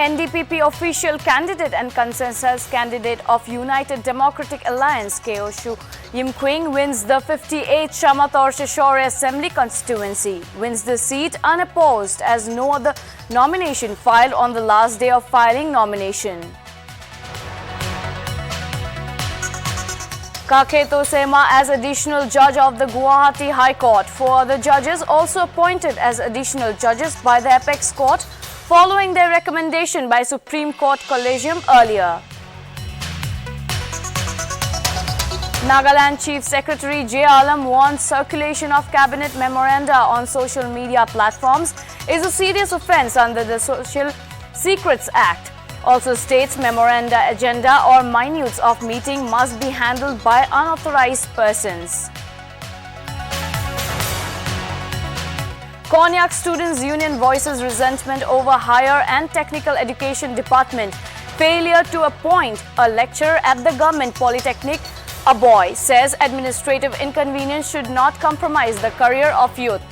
NDPP official candidate and consensus candidate of United Democratic Alliance, Kyoshu Yimkwing, wins the 58th Shamator-Shishore Assembly constituency, wins the seat unopposed as no other nomination filed on the last day of filing nomination. Kaketo Sema as additional judge of the Guwahati High Court. 4 other judges also appointed as additional judges by the Apex Court following their recommendation by Supreme Court Collegium earlier. Nagaland Chief Secretary J. Alam warned circulation of cabinet memoranda on social media platforms is a serious offence under the Social Secrets Act. Also states memoranda agenda or minutes of meeting must be handled by unauthorized persons. Konyak Students' Union voices resentment over Higher and Technical Education Department failure to appoint a lecturer at the Government Polytechnic. A boy says administrative inconvenience should not compromise the career of youth.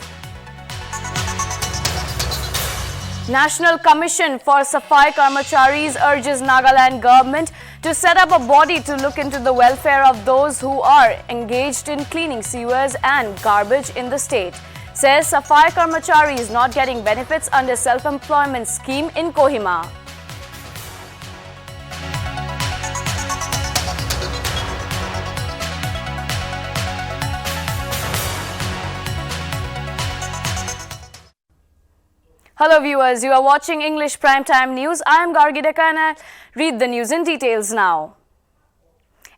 National Commission for Safai Karmacharis urges Nagaland government to set up a body to look into the welfare of those who are engaged in cleaning sewers and garbage in the state. Says Safai Karmachari is not getting benefits under self-employment scheme in Kohima. Hello viewers, you are watching English Primetime News. I am Gargidaka and I read the news in details now.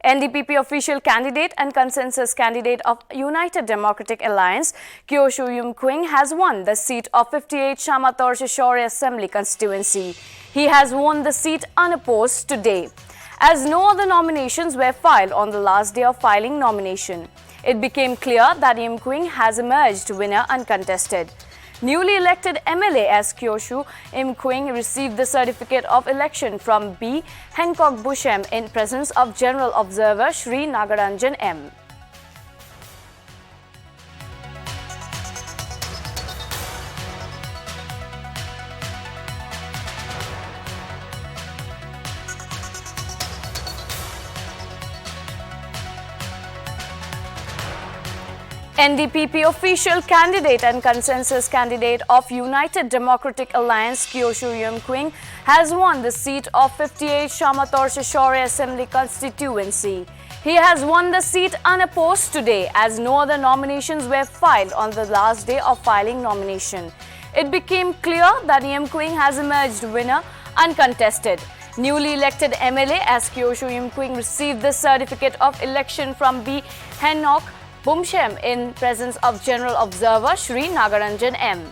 NDPP official candidate and consensus candidate of United Democratic Alliance, Kyoshu Yimkwing, has won the seat of 58 Shamator-Shishore Assembly constituency. He has won the seat unopposed today, as no other nominations were filed on the last day of filing nomination. It became clear that Yimkwing has emerged winner uncontested. Newly elected MLA as Kyoshu Yimkwing received the certificate of election from B. Hancock Bushem in presence of General Observer Shri Nagaranjan M. NDPP official candidate and consensus candidate of United Democratic Alliance, Kyoshu Yimkwing, has won the seat of 58 Shamator-Shishore Assembly constituency. He has won the seat unopposed today as no other nominations were filed on the last day of filing nomination. It became clear that Yimkwing has emerged winner uncontested. Newly elected MLA as Kyoshu Yimkwing received the certificate of election from B. Hancock Bushem in presence of General Observer Shri Nagaranjan M.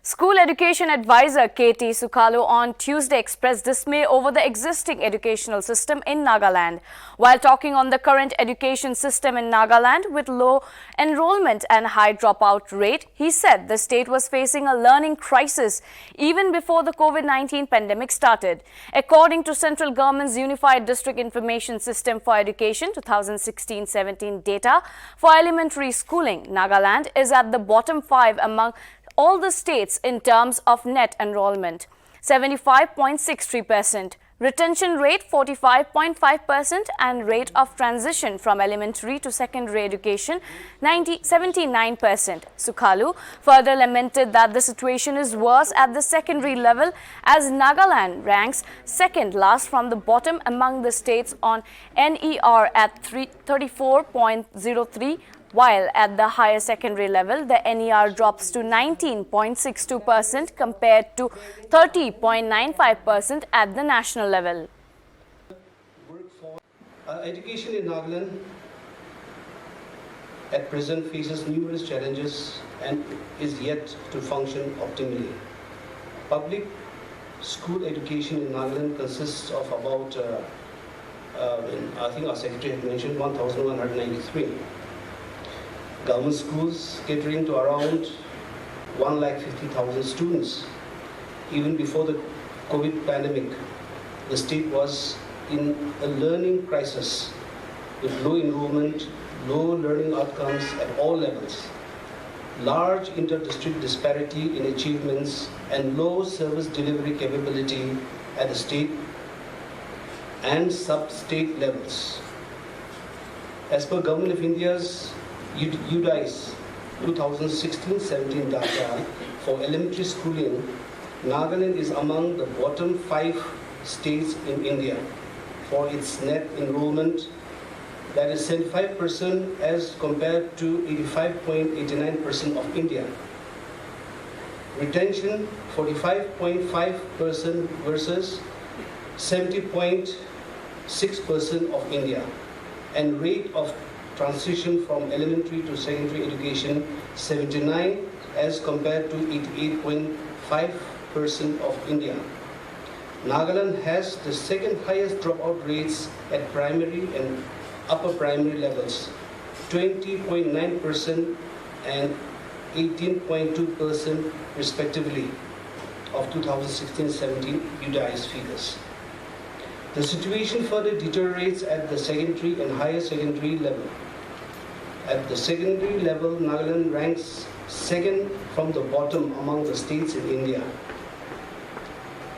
School Education Advisor K.T. Sukhalu on Tuesday expressed dismay over the existing educational system in Nagaland. While talking on the current education system in Nagaland with low enrollment and high dropout rate, he said the state was facing a learning crisis even before the COVID-19 pandemic started. According to Central Government's Unified District Information System for Education 2016-17 data for elementary schooling, Nagaland is at the bottom 5 among all the states in terms of net enrollment, 75.63%, retention rate 45.5% and rate of transition from elementary to secondary education 79%. Sukhalu further lamented that the situation is worse at the secondary level as Nagaland ranks second last from the bottom among the states on NER at 34.03, while at the higher secondary level, the NER drops to 19.62% compared to 30.95% at the national level. Education in Nagaland at present faces numerous challenges and is yet to function optimally. Public school education in Nagaland consists of about, I think our secretary had mentioned, 1,193. Government schools catering to around 1,50,000 students. Even before the COVID pandemic, the state was in a learning crisis with low enrollment, low learning outcomes at all levels, large inter-district disparity in achievements, and low service delivery capability at the state and sub-state levels. As per Government of India's UDICE 2016-17 data for elementary schooling, Nagaland is among the bottom 5 states in India for its net enrollment, that is 75% as compared to 85.89% of India. Retention 45.5% versus 70.6% of India. And rate of transition from elementary to secondary education 79 as compared to 88.5% of India. Nagaland has the second highest dropout rates at primary and upper primary levels, 20.9% and 18.2% respectively of 2016-17 UDICE figures. The situation further deteriorates at the secondary and higher secondary level. At the secondary level, Nagaland ranks second from the bottom among the states in India,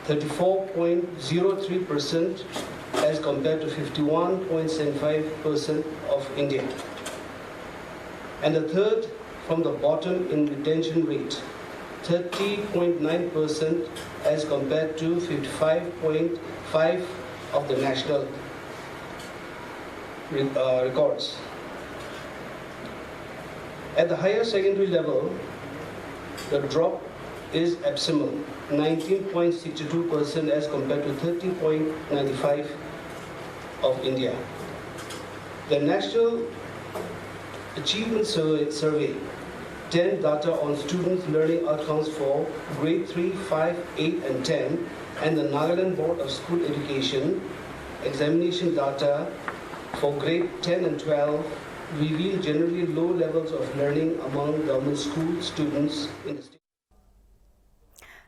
34.03% as compared to 51.75% of India. And the third from the bottom in retention rate, 30.9% as compared to 55.5% of the national records. At the higher secondary level, the drop is abysmal, 19.62% as compared to 30.95% of India. The National Achievement Survey 10 data on students' learning outcomes for grade 3, 5, 8 and 10 and the Nagaland Board of School Education examination data for grade 10 and 12 reveal generally low levels of learning among government school students in the state.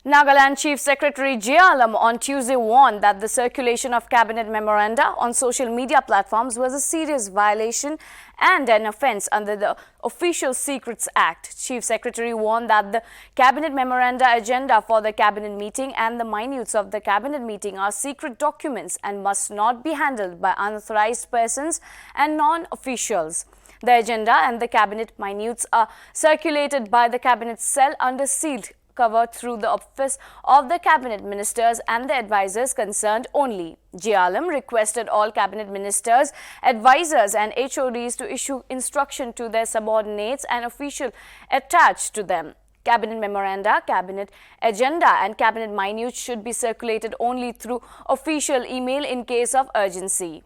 Nagaland Chief Secretary J. Alam on Tuesday warned that the circulation of cabinet memoranda on social media platforms was a serious violation and an offence under the Official Secrets Act. Chief Secretary warned that the cabinet memoranda agenda for the cabinet meeting and the minutes of the cabinet meeting are secret documents and must not be handled by unauthorized persons and non-officials. The agenda and the cabinet minutes are circulated by the cabinet cell under sealed cover through the office of the cabinet ministers and the advisors concerned only. J. Alam requested all cabinet ministers, advisors and HODs to issue instruction to their subordinates and officials attached to them. Cabinet memoranda, cabinet agenda and cabinet minutes should be circulated only through official email in case of urgency.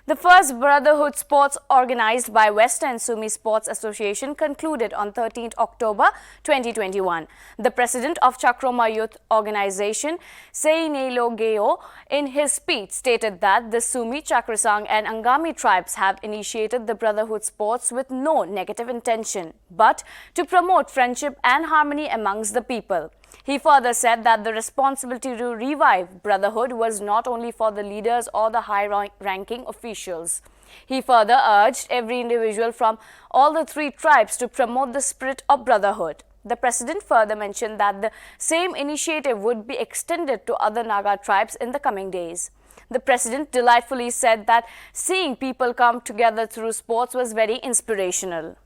The first Brotherhood sports organized by Western Sumi Sports Association concluded on 13th October 2021. The president of Chakroma Youth Organization, Seinelo Geo, in his speech stated that the Sumi, Chakrasang and Angami tribes have initiated the Brotherhood sports with no negative intention, but to promote friendship and harmony amongst the people. He further said that the responsibility to revive Brotherhood was not only for the leaders or the high-ranking officials. He further urged every individual from all the 3 tribes to promote the spirit of brotherhood. The president further mentioned that the same initiative would be extended to other Naga tribes in the coming days. The president delightfully said that seeing people come together through sports was very inspirational.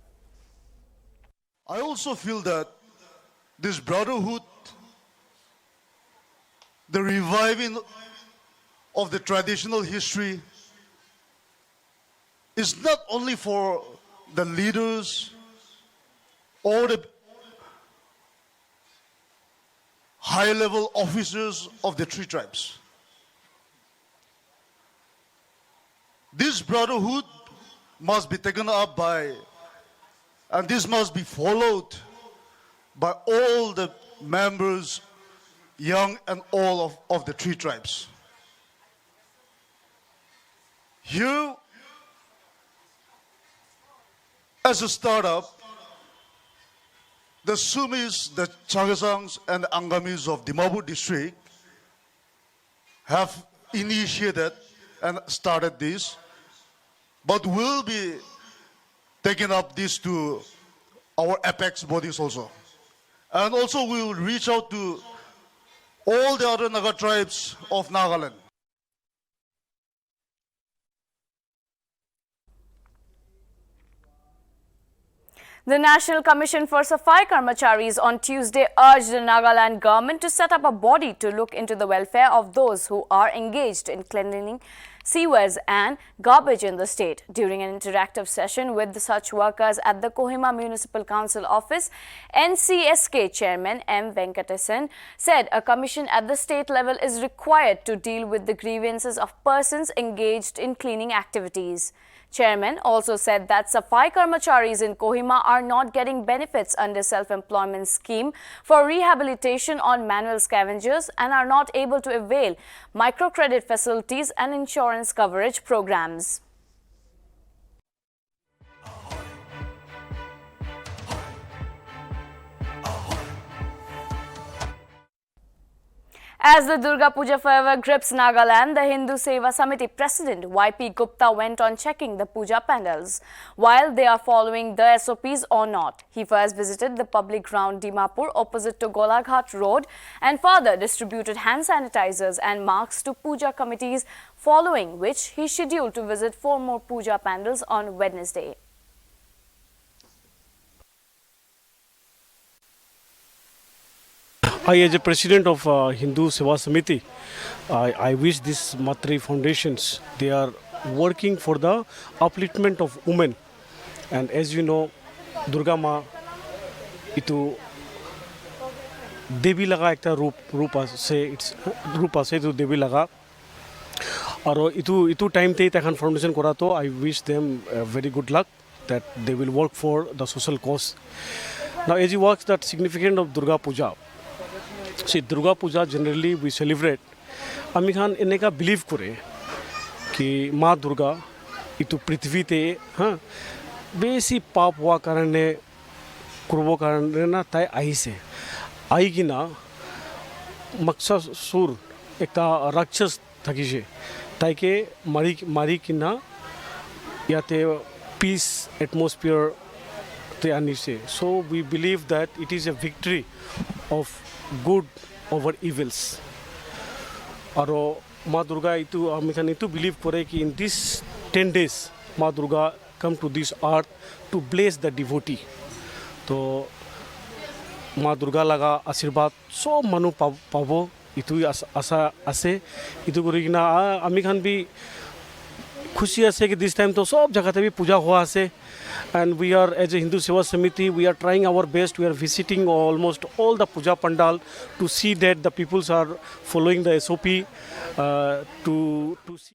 I also feel that this brotherhood, the reviving of the traditional history, is not only for the leaders or the high-level officers of the 3 tribes. This brotherhood must be taken up by, and this must be followed by all the members, young and old of the 3 tribes. Here, As a startup, the Sumis, the Chagasangs, and the Angamis of Dimapur district have initiated and started this, but will be taking up this to our apex bodies also. And also we will reach out to all the other Naga tribes of Nagaland. The National Commission for Safai Karmacharis on Tuesday urged the Nagaland government to set up a body to look into the welfare of those who are engaged in cleaning sewers and garbage in the state. During an interactive session with such workers at the Kohima Municipal Council office, NCSK Chairman M. Venkatesan said a commission at the state level is required to deal with the grievances of persons engaged in cleaning activities. Chairman also said that Safai Karmacharis in Kohima are not getting benefits under self-employment scheme for rehabilitation on manual scavengers and are not able to avail microcredit facilities and insurance coverage programs. As the Durga Puja fervor grips Nagaland, the Hindu Seva Samiti President YP Gupta went on checking the puja pandals, while they are following the SOPs or not. He first visited the public ground Dimapur opposite to Golaghat Road and further distributed hand sanitizers and masks to puja committees, following which he scheduled to visit 4 more puja pandals on Wednesday. I, as a president of Hindu Seva Samiti, I wish these Matri foundations, they are working for the upliftment of women. And as you know, Durga Ma, itu Devi laga ekta rupa se to Devi laga. Aro itu time te takan foundation kora to, I wish them very good luck that they will work for the social cause. Now, as you watch that significant of Durga Puja, see, Durga Puja generally we celebrate. Ami Khan eneka believe kore ki Ma Durga itu prithvi te besi paap hua karane kurbo karane na tai ai se ai gina Maksasur ekta rakshas thakise tai ke mari kina yate peace atmosphere te anise. So we believe that it is a victory of good over evils. Aro Ma Durga itu ami khan itu believe kore ki in this 10 days Ma Durga come to this earth to bless the devotee. To Ma Durga laga asirbat so manu pabo itu asa ase itu korigina ami khan bi khushi ase ki this time to sob jagah te bi puja hua ase. And we are, as a Hindu Seva Samiti, we are trying our best. We are visiting almost all the puja pandal to see that the peoples are following the SOP to see.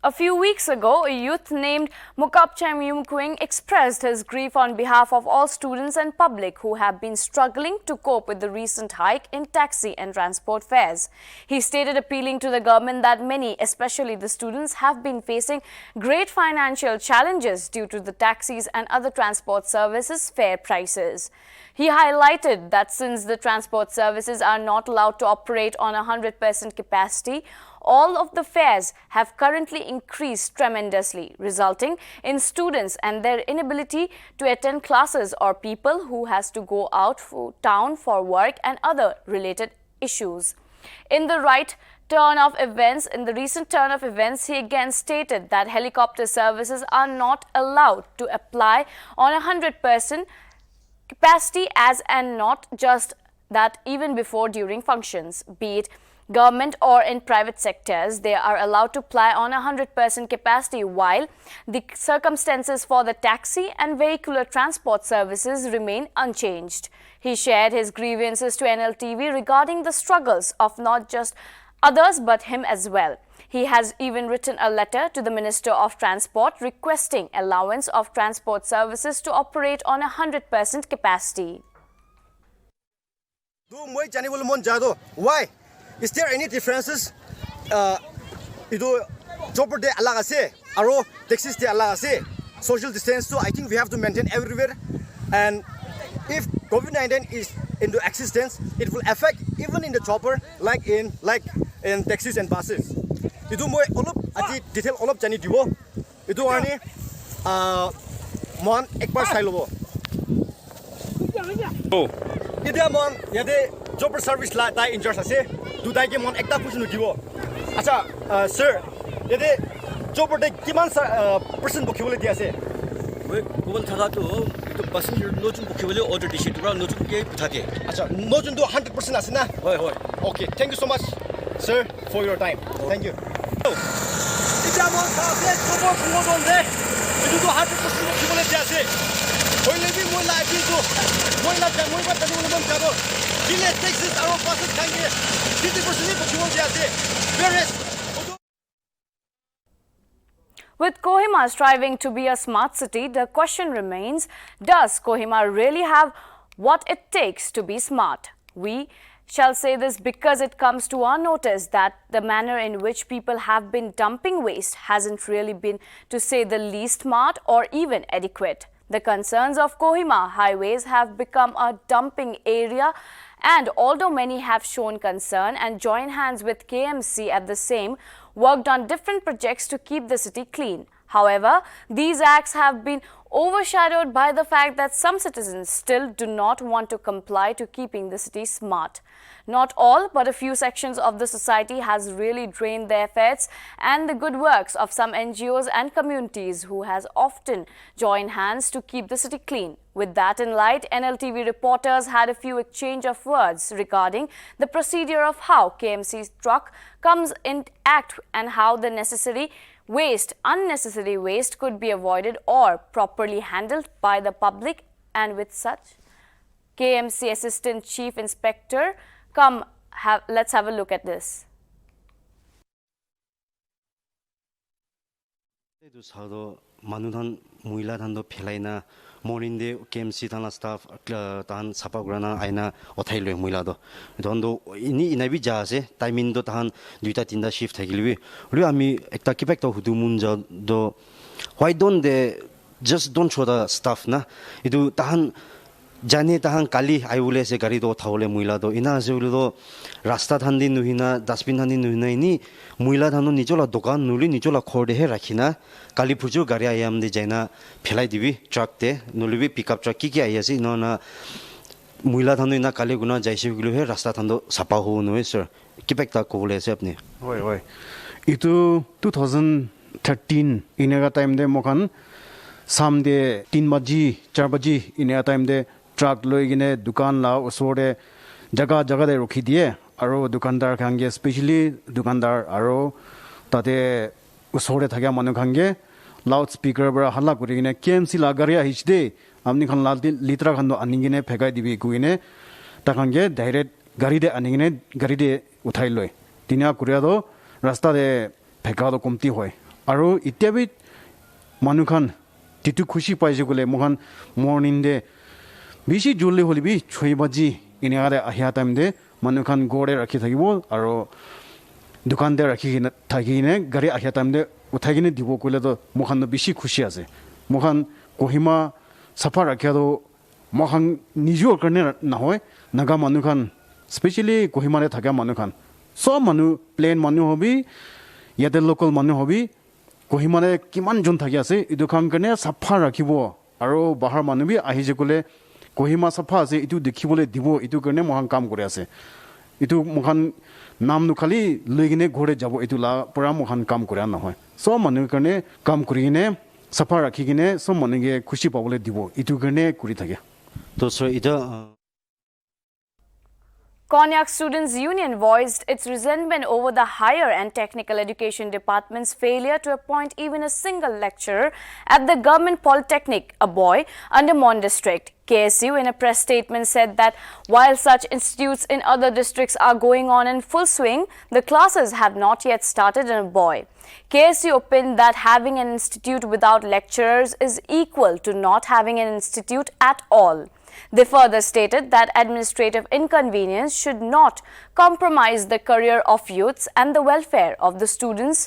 A few weeks ago, a youth named Mukapcham Yumkwing expressed his grief on behalf of all students and public who have been struggling to cope with the recent hike in taxi and transport fares. He stated appealing to the government that many, especially the students, have been facing great financial challenges due to the taxis and other transport services fare prices. He highlighted that since the transport services are not allowed to operate on 100% capacity, all of the fares have currently increased tremendously, resulting in students and their inability to attend classes or people who has to go out for town for work and other related issues. In the recent turn of events, he again stated that helicopter services are not allowed to apply on 100% capacity as and not just that even before during functions, be it government or in private sectors, they are allowed to apply on 100% capacity, while the circumstances for the taxi and vehicular transport services remain unchanged. He shared his grievances to Nltv regarding the struggles of not just others but him as well. He has even written a letter to the Minister of Transport requesting allowance of transport services to operate on 100% capacity. Why? Is there any differences? Chopper de alagase, aro taxis de alagase. social distance too. I think we have to maintain everywhere. And if COVID-19 is into existence, it will affect even in the chopper, like in taxis and buses. Itu moi olop ati detail olop jani dibo. Itu arni mon ekbar sai lobo. Oh. Ida mon yade chopper service la tai in charge ase. Du dai ke mon ekta pushnu dibo. Acha sir, yade chopper de kiman person bokibole di ase. 그건 다가도 또 passenger 노준 복귀를 order 디시드라 노준 게 부탁해. Acha 노준도 100% asina. 헐 헐. Okay, thank you so much, sir, for your time. Thank you. 이제 뭐 사세 초보 부모인데 이것도 100% 기본에 대하세. 원래비 뭐 라이브도 뭐나 잘못 봤다는 건 뭔가도 길에 텍스 따로 버스 단계 50%이 기본 대하세. Whereas With Kohima striving to be a smart city, the question remains, does Kohima really have what it takes to be smart? We shall say this because it comes to our notice that the manner in which people have been dumping waste hasn't really been, to say the least, smart or even adequate. The concerns of Kohima highways have become a dumping area, and although many have shown concern and joined hands with KMC at the same, worked on different projects to keep the city clean. However, these acts have been overshadowed by the fact that some citizens still do not want to comply to keeping the city smart. Not all, but a few sections of the society has really drained their efforts and the good works of some NGOs and communities who has often joined hands to keep the city clean. With that in light, Nltv reporters had a few exchange of words regarding the procedure of how KMC's truck comes in act and how the unnecessary waste could be avoided or properly handled by the public. And with such, KMC Assistant Chief Inspector, let's have a look at this. মানুধান মহিলা ধান ফেলাইনা মর্নিংদে KMC থানা staff তাহান সাফা করানা আইনা অথাই লয় মহিলাদো ধন্দো ইনি ইনাবি যা আছে টাইমিংদো তাহান দুইটা তিনটা শিফট থাকিলবি হলিও আমি একটা কিপেকটা হুদুমুন যা দো why don't they just don't show the stuff না ইদু তাহান জানি তাহান কালি আইবলে আছে গাড়ি দো থাওলে মহিলাদো ইনা আছে বলিদো রাস্তা ধান্দি নুহিনা ডাস্টবিন ধান্দি নুহিনা ইনি মহিলা ধানো নিজলা দোকান নুলি নিজলা খরদেহে রাখিনা কালি ফুজু গাড়ি আয়াম দে যাইনা ফেলাই দিবি ট্রাকতে নুলিবি পিকআপ ট্রাক কি আই আছে না মহিলা ধানো ইনা কালি গুনা যাইছে গিলো হে রাস্তা ধানো সাপা হো নয় স্যার কি পেকটা কোলে আছে আপনি হয় হয় ইটো 2013 ইনেগা টাইম দে মখান সামদে 3 বাজি 4 বাজি ইনেগা টাইম দে ট্রাক লৈ কিনে দোকান লা ওচৰে জাগা দে ৰখি দিয়ে আৰু দোকানদাৰ খাংগে স্পেশালি দোকানদাৰ আৰু তাতে ওচৰে থাকে মানুহ খাংগে লাউড স্পিকাৰ পৰা হাল্লা কৰি কিনে কেএমসি লা গাড়ী আহিছ দে আমনি খান লাল লিটাৰ খান আনি কিনে ফেকাই দিবি গুইনে তাখাংগে ডাইৰেক্ট গাড়ী দে আনি কিনে গাড়ী দে উঠাই লয় তিনা kuriado ৰাস্তা দে ফেকাটো কমতি হয় আৰু ইত্যাবি মানুহ খান তিতু খুশি পাইছে গলে মহান মৰ্নিং দে বেছি জলদি হলিবি 6 বাজি ইনেগাৰে আহিয়া টাইম দে মানুহ খান গড়ে ৰাখি থাকিব আৰু দোকান দে ৰাখি থাকিনে গাড়ী আহিয়া টাইম দে উঠাই কিনে দিব কইলে তো মখান বেছি খুশি আছে মখান কহিমা সাফা ৰাখিয়াটো মখান নিজৰ কাৰণে নহয় নাগা মানুহ খান স্পেশালি কহিমাৰে থাকে মানুহ খান সব মানুহ প্লেন মানুহ হবি ইয়াতে লোকাল মানুহ হবি কহিমাৰে কিমান জন থাকি আছে ইটো কাম কাৰণে সাফা ৰাখিব আৰু বাহাৰ মানুহ বি আহি যে কলে কহিমা সাফা আছে ইটো দেখিবলৈ দিব ইটো কাৰণে মহান কাম কৰি আছে ইটো মহান নামনো খালি লৈ কিনে ঘৰে যাব ইটো লা পৰা মহান কাম কৰা নহয় সব মানুহ কাৰণে কাম কৰি কিনে সাফা ৰাখি কিনে সব মানুহকে খুশি পাবলৈ দিব ইটো কাৰণে কৰি থাকে তো so eta Konyak Students' Union voiced its resentment over the higher and technical education department's failure to appoint even a single lecturer at the government polytechnic, a boy, under Mon district. KSU in a press statement said that while such institutes in other districts are going on in full swing, the classes have not yet started in a boy. KSU opined that having an institute without lecturers is equal to not having an institute at all. They further stated that administrative inconvenience should not compromise the career of youths and the welfare of the students.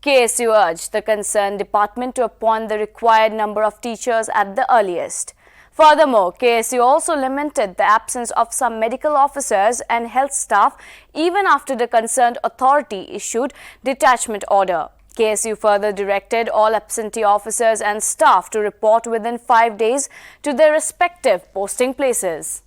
KSU urged the concerned department to appoint the required number of teachers at the earliest. Furthermore, KSU also lamented the absence of some medical officers and health staff even after the concerned authority issued detachment order. KSU further directed all absentee officers and staff to report within 5 days to their respective posting places.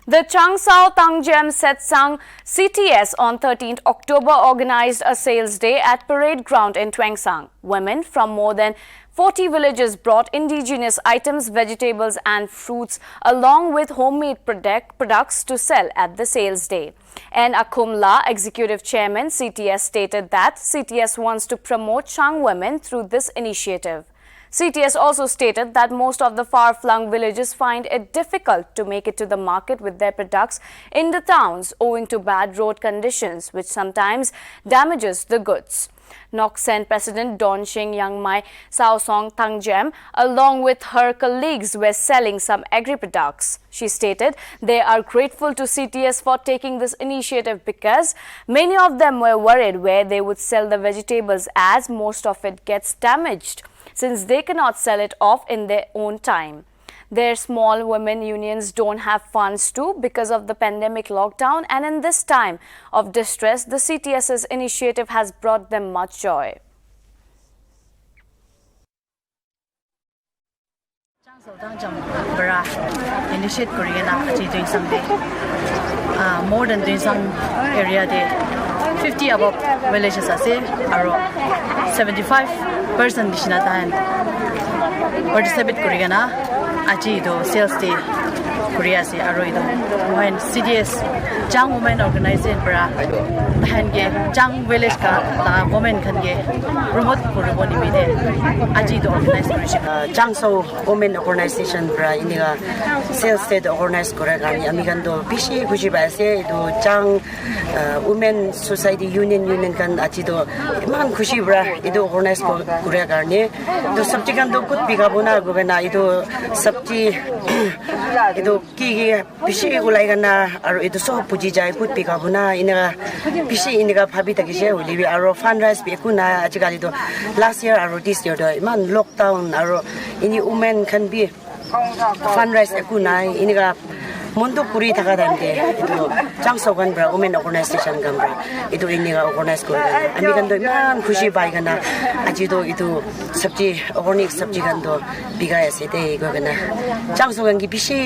The Changsao Tangjam Setsang CTS on 13th October organized a sales day at Parade Ground in Twangsang. Women from more than 40 villages brought indigenous items, vegetables and fruits along with homemade products to sell at the sales day. N. Akumla, Executive Chairman CTS, stated that CTS wants to promote Chang women through this initiative. CTS also stated that most of the far-flung villages find it difficult to make it to the market with their products in the towns owing to bad road conditions, which sometimes damages the goods. Noksen President Donshing Yangmai Saosong Tangjam, along with her colleagues, were selling some agri-products. She stated they are grateful to CTS for taking this initiative because many of them were worried where they would sell the vegetables as most of it gets damaged, since they cannot sell it off in their own time. Their small women unions don't have funds too because of the pandemic lockdown, and in this time of distress, the CTS's initiative has brought them much joy. Initiate doing something more than doing some area there. 50 above villages are 75% dishna time participate kurigana achi do sales day Korea se aroido when CDS Chang women organization bra hange Chang village ka ta women khan ge promote koriboni mide aji do organize korishi Changso women organization bra iniga sales day organize koragani amigan do bishi guji ba se do Chang women society union kan aji do man khushi bra ido organize koragani do sabji kan do kut biga bona gobena ido sabji ido ki bishi gulai gana aro ido so puji jai put pick up na ina bishi ina phabi takise holi aro fundraise be kuna ajikali do last year aro this year do man lockdown aro ini women can be fundraise kuna ina mondo puri thaka damde ido changsogan bra women organization gambra ido iniga organize ko ami kan do man khushi bai gana ajido ido sabji organic sabji kan do biga ase te go gana changsogan gi bishi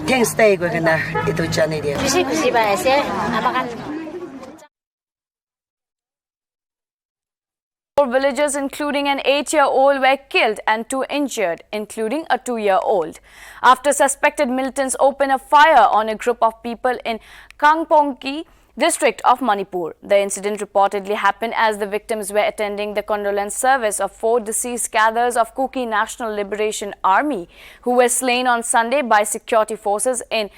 thanks te go gana ido jane dia bishi khushi bai ase amakan 4 villagers, including an 8-year-old, were killed and 2 injured, including a 2-year-old, after suspected militants opened a fire on a group of people in Kangpongki district of Manipur. The incident reportedly happened as the victims were attending the condolence service of 4 deceased cadres of Kuki National Liberation Army who were slain on Sunday by security forces in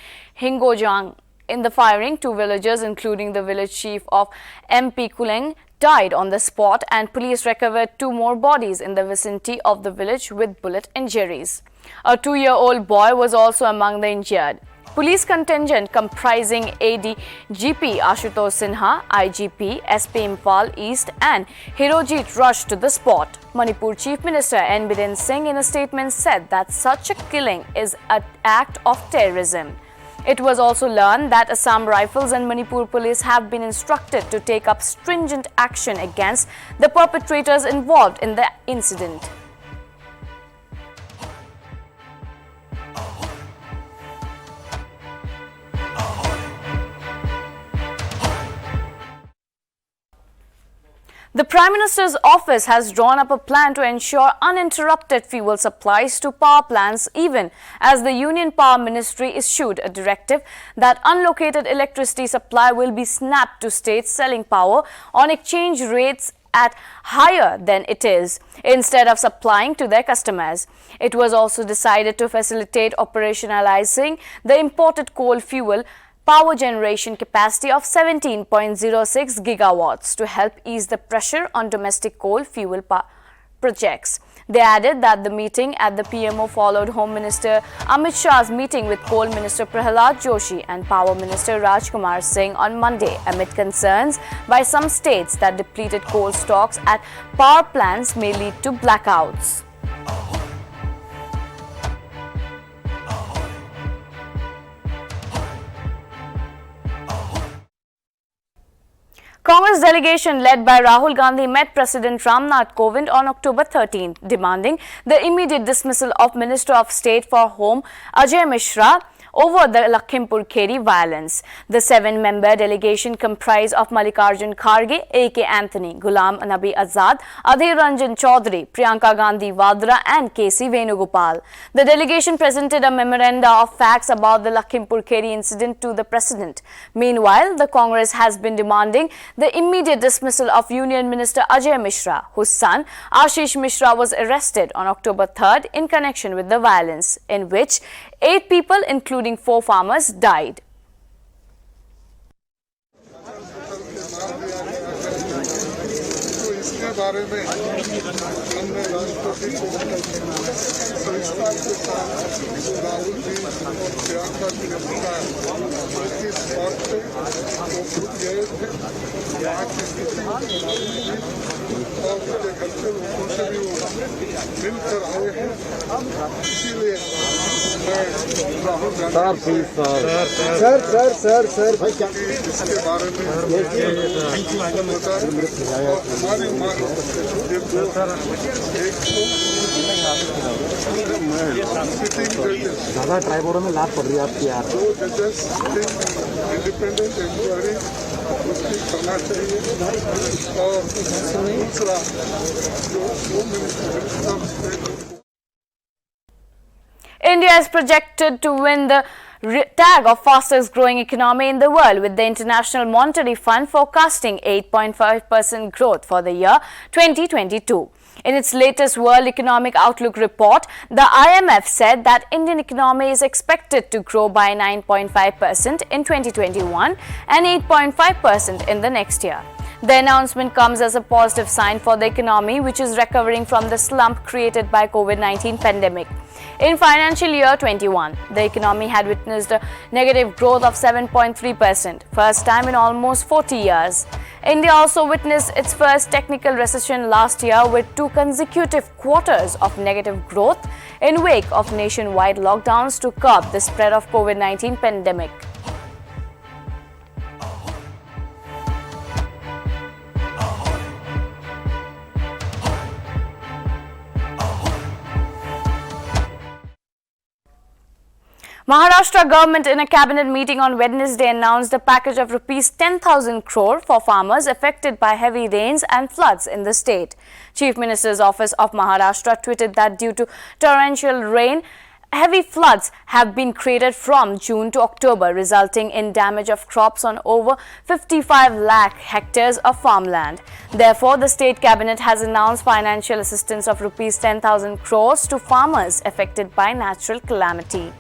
Hingojang. In the firing, 2 villagers, including the village chief of MP Kuleng, died on the spot, and police recovered 2 more bodies in the vicinity of the village with bullet injuries. A 2-year-old boy was also among the injured. Police contingent comprising ADGP Ashutosh Sinha, IGP, SP Imphal East and Hirojit rushed to the spot. Manipur Chief Minister N. Biren Singh in a statement said that such a killing is an act of terrorism. It was also learned that Assam Rifles and Manipur Police have been instructed to take up stringent action against the perpetrators involved in the incident. The Prime Minister's office has drawn up a plan to ensure uninterrupted fuel supplies to power plants, even as the Union Power Ministry issued a directive that unlocated electricity supply will be snapped to states selling power on exchange rates at higher than it is, instead of supplying to their customers. It was also decided to facilitate operationalizing the imported coal fuel power generation capacity of 17.06 gigawatts to help ease the pressure on domestic coal fuel projects. They added that the meeting at the PMO followed Home Minister Amit Shah's meeting with Coal Minister Prahalad Joshi and Power Minister Rajkumar Singh on Monday amid concerns by some states that depleted coal stocks at power plants may lead to blackouts. Congress delegation led by Rahul Gandhi met President Ramnath Kovind on October 13th, demanding the immediate dismissal of Minister of State for Home Ajay Mishra over the Lakhimpur Kheri violence. The 7-member delegation comprised of Mallikarjun Kharge, A.K. Anthony, Ghulam Nabi Azad, Adhir Ranjan Chaudhary, Priyanka Gandhi Vadra and K.C. Venugopal. The delegation presented a memoranda of facts about the Lakhimpur Kheri incident to the President. Meanwhile, the Congress has been demanding the immediate dismissal of Union Minister Ajay Mishra, whose son Ashish Mishra was arrested on October 3rd in connection with the violence, in which 8 people, including 4 farmers, died. इसके बारे में हमने राष्ट्रपति को सविस्तार के साथ राहुल जी और प्रियंका जी ने बताया कि इस बात पे वो खुद गए थे यहाँ की स्थिति और उनके घर के लोगों से भी वो मिलकर आए हैं। इसीलिए मैं राहुल गांधी इसके बारे में हमारी मांग ये दो एक ज़्यादा ट्राइबोर्डों में लाभ पड़ रही है आपकी यार। 2 जजेस इंडिपेंडेंट इंक्वायरी उसकी करना चाहिए और दूसरा जो home minister India is projected to win the tag of fastest growing economy in the world, with the International Monetary Fund forecasting 8.5% growth for the year 2022. In its latest World Economic Outlook report, the IMF said that Indian economy is expected to grow by 9.5% in 2021 and 8.5% in the next year. The announcement comes as a positive sign for the economy, which is recovering from the slump created by COVID-19 pandemic. In financial year 21, the economy had witnessed a negative growth of 7.3%, first time in almost 40 years. India also witnessed its first technical recession last year with 2 consecutive quarters of negative growth in wake of nationwide lockdowns to curb the spread of COVID-19 pandemic. Maharashtra government in a cabinet meeting on Wednesday announced a package of rupees 10,000 crore for farmers affected by heavy rains and floods in the state. Chief Minister's Office of Maharashtra tweeted that due to torrential rain, heavy floods have been created from June to October, resulting in damage of crops on over 55 lakh hectares of farmland. Therefore, the state cabinet has announced financial assistance of rupees 10,000 crores to farmers affected by natural calamity.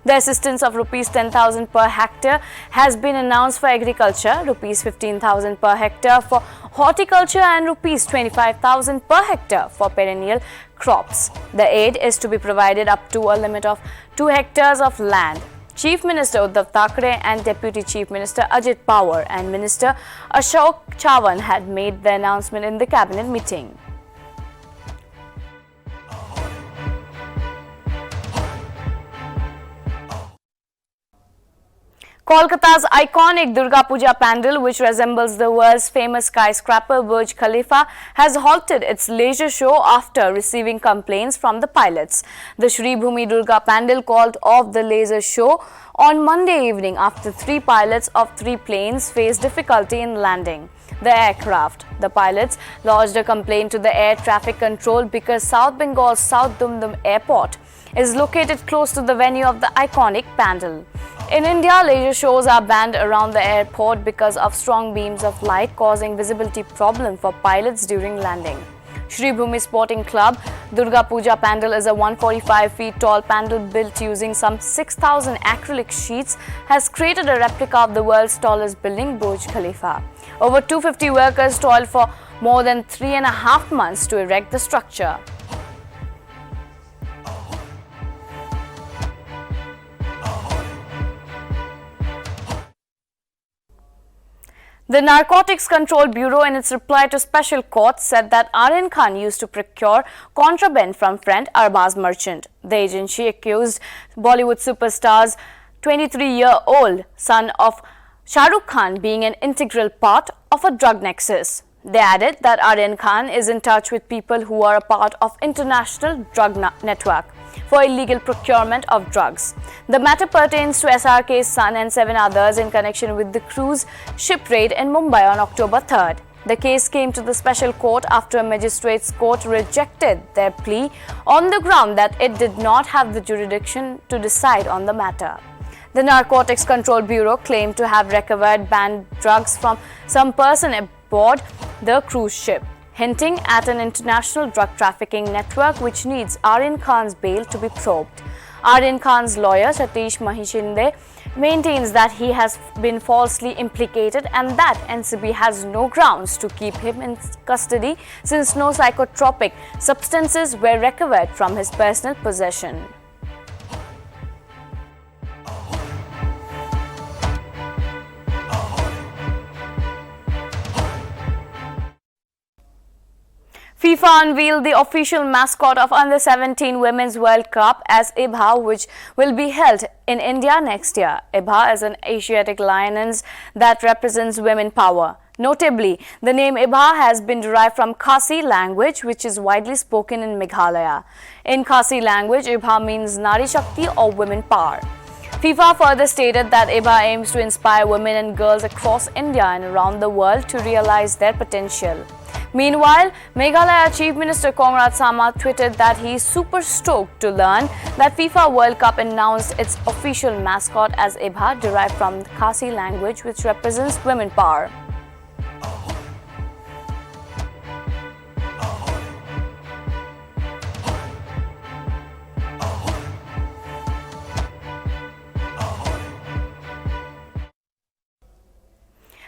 The assistance of rupees 10,000 per hectare has been announced for agriculture, rupees 15,000 per hectare for horticulture and rupees 25,000 per hectare for perennial crops. The aid is to be provided up to a limit of 2 hectares of land. Chief Minister Uddhav Thackeray and Deputy Chief Minister Ajit Pawar and Minister Ashok Chavan had made the announcement in the cabinet meeting. Kolkata's iconic Durga Puja pandal, which resembles the world's famous skyscraper Burj Khalifa, has halted its leisure show after receiving complaints from the pilots. The Shri Bhumi Durga pandal called off the laser show on Monday evening after 3 pilots of 3 planes faced difficulty in landing the aircraft. The pilots lodged a complaint to the air traffic control because South Bengal's South Dumdum Airport is located close to the venue of the iconic pandal. In India, leisure shows are banned around the airport because of strong beams of light causing visibility problem for pilots during landing. Shri Bhumi Sporting Club Durga Puja pandal is a 145 feet tall pandal built using some 6,000 acrylic sheets, has created a replica of the world's tallest building, Burj Khalifa. Over 250 workers toiled for more than 3.5 months to erect the structure. The Narcotics Control Bureau, in its reply to special court, said that Aryan Khan used to procure contraband from friend Arbaz Merchant. The agency accused Bollywood superstar's 23-year-old son of Shah Rukh Khan being an integral part of a drug nexus. They added that Aryan Khan is in touch with people who are a part of international drug network for illegal procurement of drugs. The matter pertains to SRK's son and 7 others in connection with the cruise ship raid in Mumbai on October 3rd. The case came to the special court after a magistrate's court rejected their plea on the ground that it did not have the jurisdiction to decide on the matter. The Narcotics Control Bureau claimed to have recovered banned drugs from some person aboard the cruise ship, hinting at an international drug trafficking network which needs Aryan Khan's bail to be probed. Aryan Khan's lawyer, Satish Mahishinde, maintains that he has been falsely implicated and that NCB has no grounds to keep him in custody since no psychotropic substances were recovered from his personal possession. FIFA unveiled the official mascot of Under-17 Women's World Cup as IBHA, which will be held in India next year. IBHA is an Asiatic lioness that represents women power. Notably, the name IBHA has been derived from Khasi language, which is widely spoken in Meghalaya. In Khasi language, IBHA means Nari Shakti or women power. FIFA further stated that IBHA aims to inspire women and girls across India and around the world to realize their potential. Meanwhile, Meghalaya Chief Minister Congrad Sama tweeted that he is super stoked to learn that FIFA World Cup announced its official mascot as IBHA, derived from the Khasi language, which represents women power.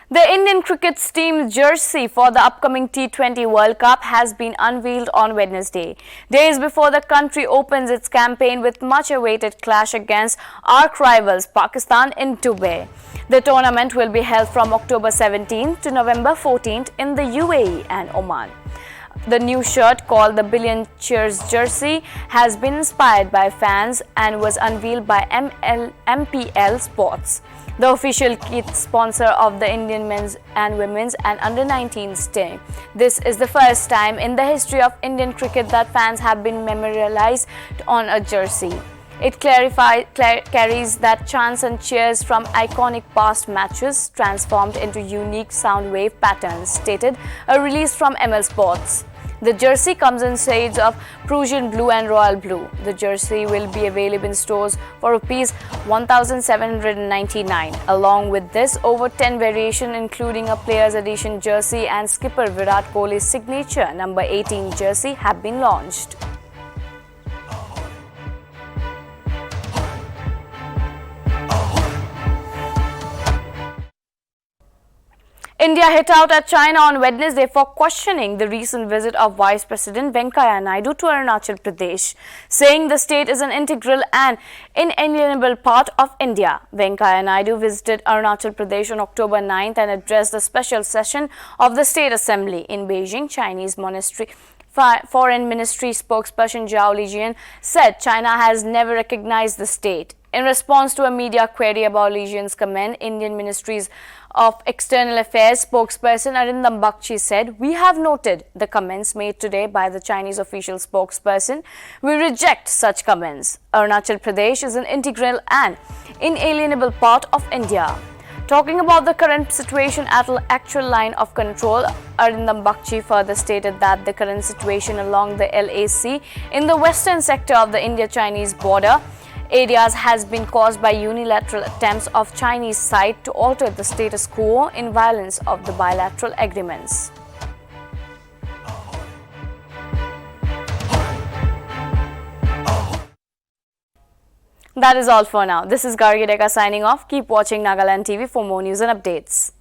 The Indian cricket team's jersey for the upcoming T20 World Cup has been unveiled on Wednesday, days before the country opens its campaign with much-awaited clash against arch rivals Pakistan in Dubai. The tournament will be held from October 17th to November 14th in the UAE and Oman. The new shirt, called the Billion Cheers jersey, has been inspired by fans and was unveiled by MPL Sports, the official kit sponsor of the Indian men's and women's and under-19s team. This is the first time in the history of Indian cricket that fans have been memorialized on a jersey. It carries that chants and cheers from iconic past matches transformed into unique sound wave patterns, stated a release from ML Sports. The jersey comes in shades of Prussian blue and royal blue. The jersey will be available in stores for Rs 1,799. Along with this, over 10 variations including a player's edition jersey and skipper Virat Kohli's signature number 18 jersey have been launched. India hit out at China on Wednesday for questioning the recent visit of Vice President Venkaiah Naidu to Arunachal Pradesh, saying the state is an integral and inalienable part of India. Venkaiah Naidu visited Arunachal Pradesh on October 9th and addressed the special session of the State Assembly in Beijing. Chinese Foreign Ministry spokesperson Zhao Lijian said China has never recognized the state. In response to a media query about Lijian's comment, Indian Ministries of External Affairs spokesperson Arindam Bakshi said, "We have noted the comments made today by the Chinese official spokesperson. We reject such comments. Arunachal Pradesh is an integral and inalienable part of India." Talking about the current situation at the actual line of control, Arindam Bakshi further stated that the current situation along the LAC in the western sector of the India-Chinese border areas has been caused by unilateral attempts of Chinese side to alter the status quo in violence of the bilateral agreements. That is all for now. This is Gargi Deka signing off. Keep watching Nagaland TV for more news and updates.